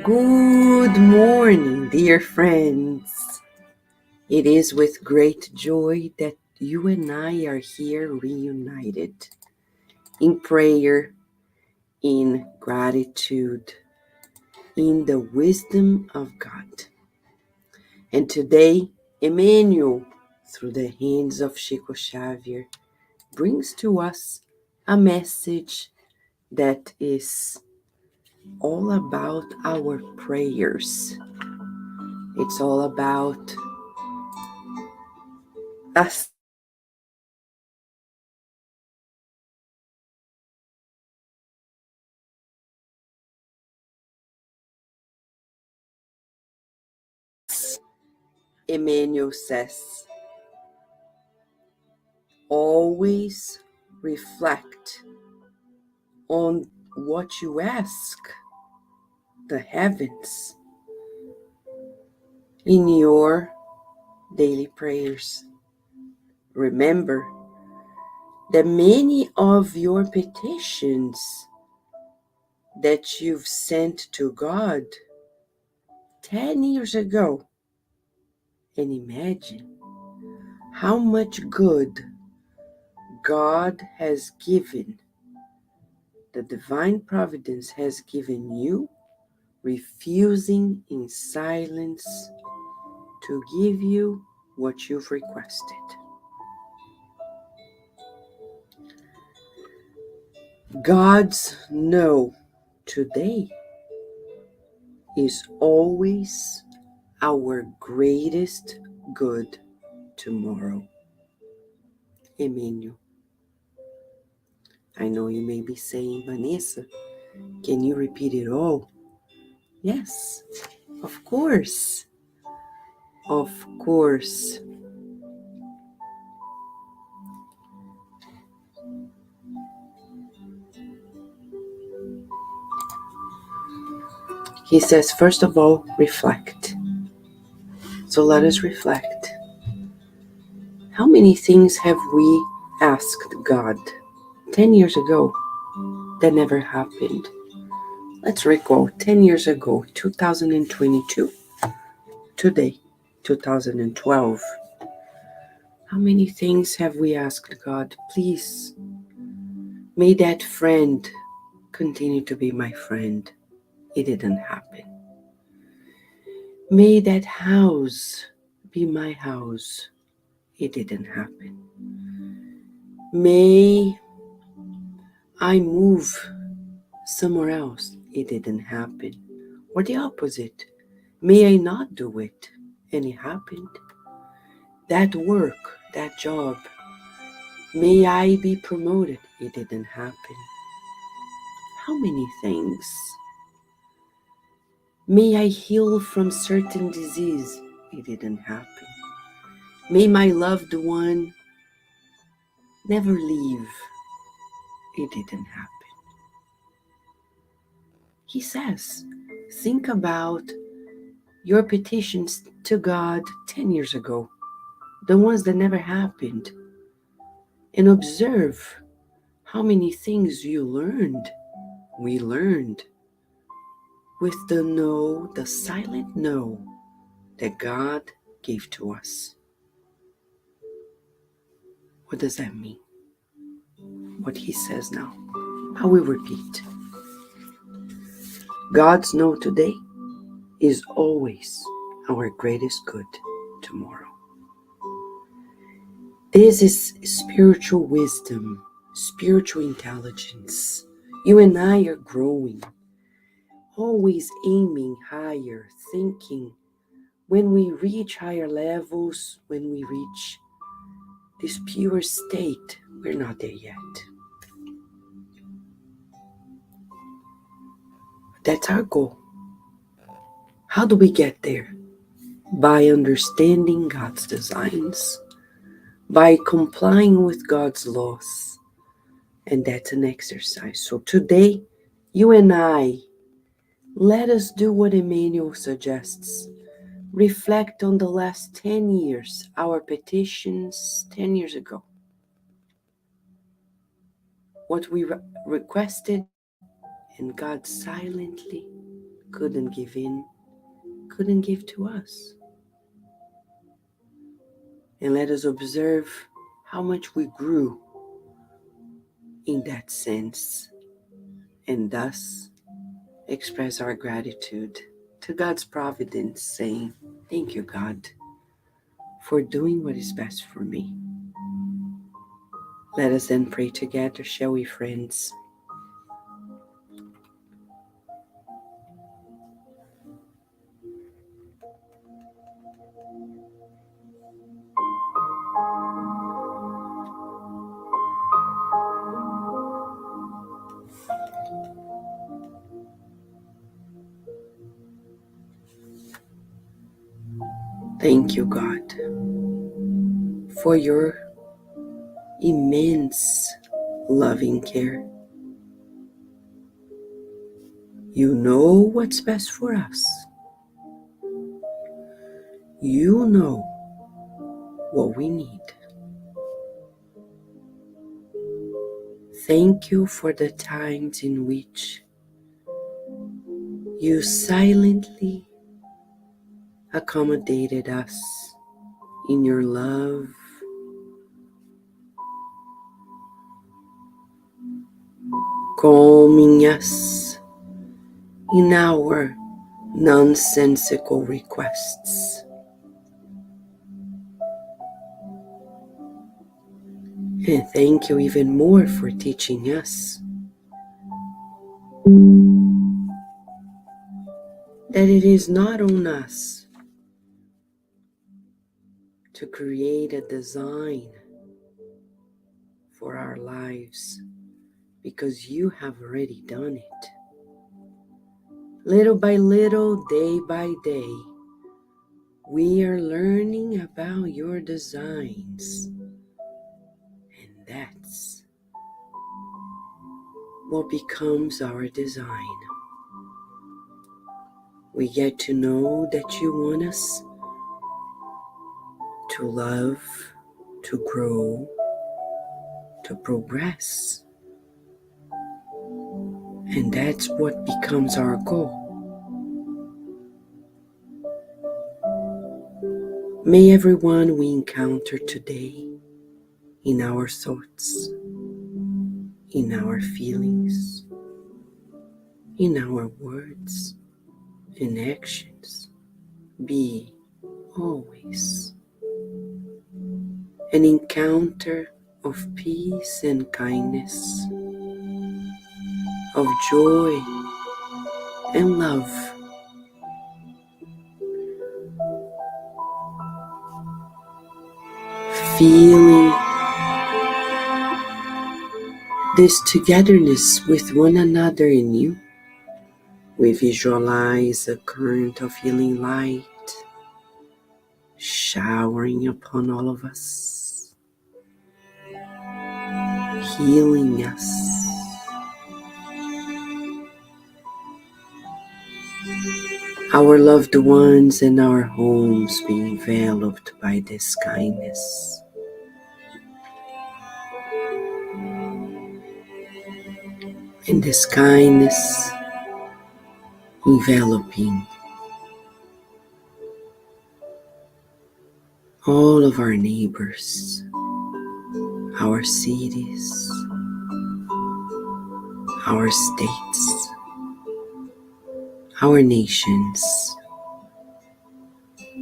Good morning, dear friends. It is with great joy that you and I are here reunited in prayer, in gratitude, in the wisdom of God. And today, Emmanuel, through the hands of Chico Xavier, brings to us a message that is all about our prayers. It's all about us Emmanuel says, always reflect on what you ask the heavens in your daily prayers. Remember that many of your petitions that you've sent to God 10 years ago, and imagine how much good God has given, the divine providence has given you, refusing in silence to give you what you've requested. God's no today is always our greatest good tomorrow. Emmanuel. I know you may be saying, Vanessa, can you repeat it all? Yes, of course. Of course. He says, first of all, reflect. So let us reflect. How many things have we asked God 10 years ago that never happened? Let's recall 10 years ago, 2022, today, 2012. How many things have we asked God? Please, may that friend continue to be my friend. It didn't happen. May that house be my house. It didn't happen. May I move somewhere else. It didn't happen. Or the opposite. May I not do it. And it happened. That work, that job. May I be promoted. It didn't happen. How many things? May I heal from certain disease. It didn't happen. May my loved one never leave. It didn't happen. He says, think about your petitions to God 10 years ago, the ones that never happened, and observe how many things you learned, we learned, with the no, the silent no that God gave to us. What does that mean? What he says now. I will repeat. God's no today is always our greatest good tomorrow. This is spiritual wisdom, spiritual intelligence. You and I are growing, always aiming higher, thinking when we reach higher levels, when we reach this pure state, we're not there yet. That's our goal. How do we get there? By understanding God's designs, by complying with God's laws. And that's an exercise. So today, you and I, let us do what Emmanuel suggests. Reflect on the last 10 years, our petitions 10 years ago. What we requested, and God silently couldn't give in, couldn't give to us. And let us observe how much we grew in that sense, and thus express our gratitude to God's providence, saying, "Thank you, God, for doing what is best for me." Let us then pray together, shall we, friends? Thank you, God, for your immense loving care. You know what's best for us. You know what we need. Thank you for the times in which you silently accommodated us in your love, calming us in our nonsensical requests. And thank you even more for teaching us that it is not on us to create a design for our lives, because you have already done it. Little by little, day by day, we are learning about your designs. And that's what becomes our design. We get to know that you want us to love, to grow, to progress. And that's what becomes our goal. May everyone we encounter today, in our thoughts, in our feelings, in our words and actions, be always an encounter of peace and kindness, of joy and love. Feeling this togetherness with one another in you, we visualize a current of healing light showering upon all of us, healing us. Our loved ones and our homes being enveloped by this kindness. And this kindness enveloping all of our neighbors, our cities, our states, our nations.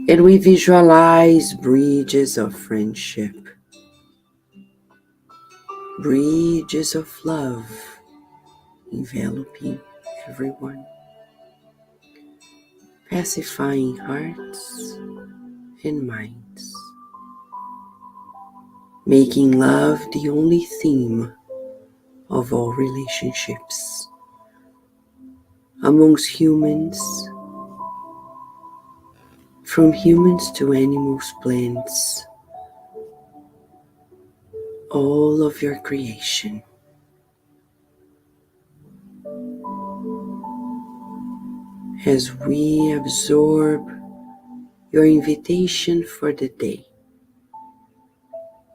And we visualize bridges of friendship, bridges of love enveloping everyone, pacifying hearts and minds, making love the only theme of all relationships amongst humans from humans to animals, plants, all of your creation. As we absorb your invitation for the day,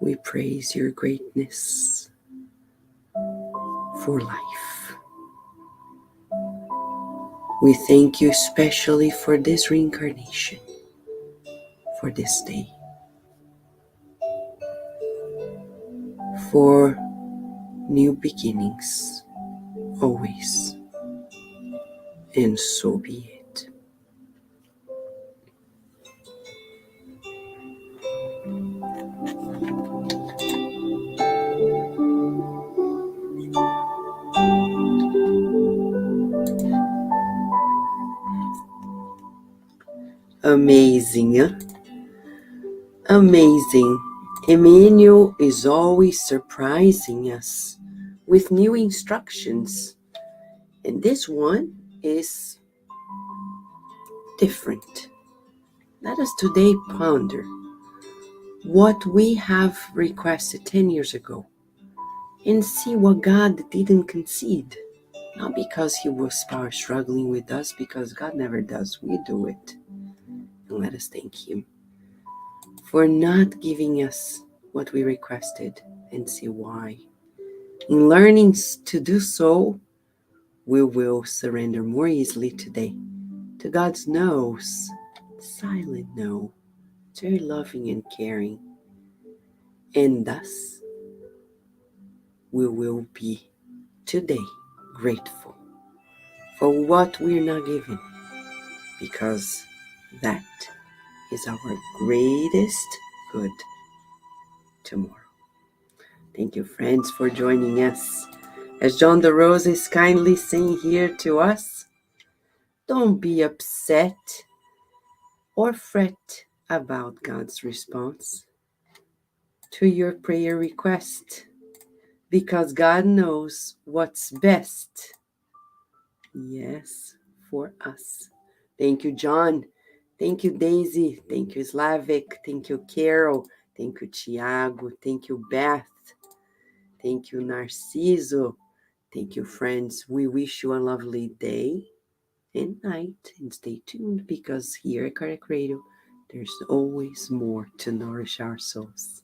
we praise your greatness for life. We thank you especially for this reincarnation, for this day, for new beginnings, always, and so be it. Amazing, huh? Amazing. Emmanuel is always surprising us with new instructions. And this one is different. Let us today ponder what we have requested 10 years ago and see what God didn't concede. Not because he was power struggling with us, because God never does. We do it. And let us thank him for not giving us what we requested and see why. In learning to do so, we will surrender more easily today to God's no's, silent no. It's very loving and caring. And thus, we will be today grateful for what we're not given, because that is our greatest good tomorrow. Thank you, friends, for joining us. As John the Rose is kindly saying here to us, don't be upset or fret about God's response to your prayer request, because God knows what's best, yes, for us. Thank you, John. Thank you, Daisy. Thank you, Slavic. Thank you, Carol. Thank you, Tiago. Thank you, Beth. Thank you, Narciso. Thank you, friends. We wish you a lovely day and night, and stay tuned, because here at Cardiac Radio, there's always more to nourish our souls.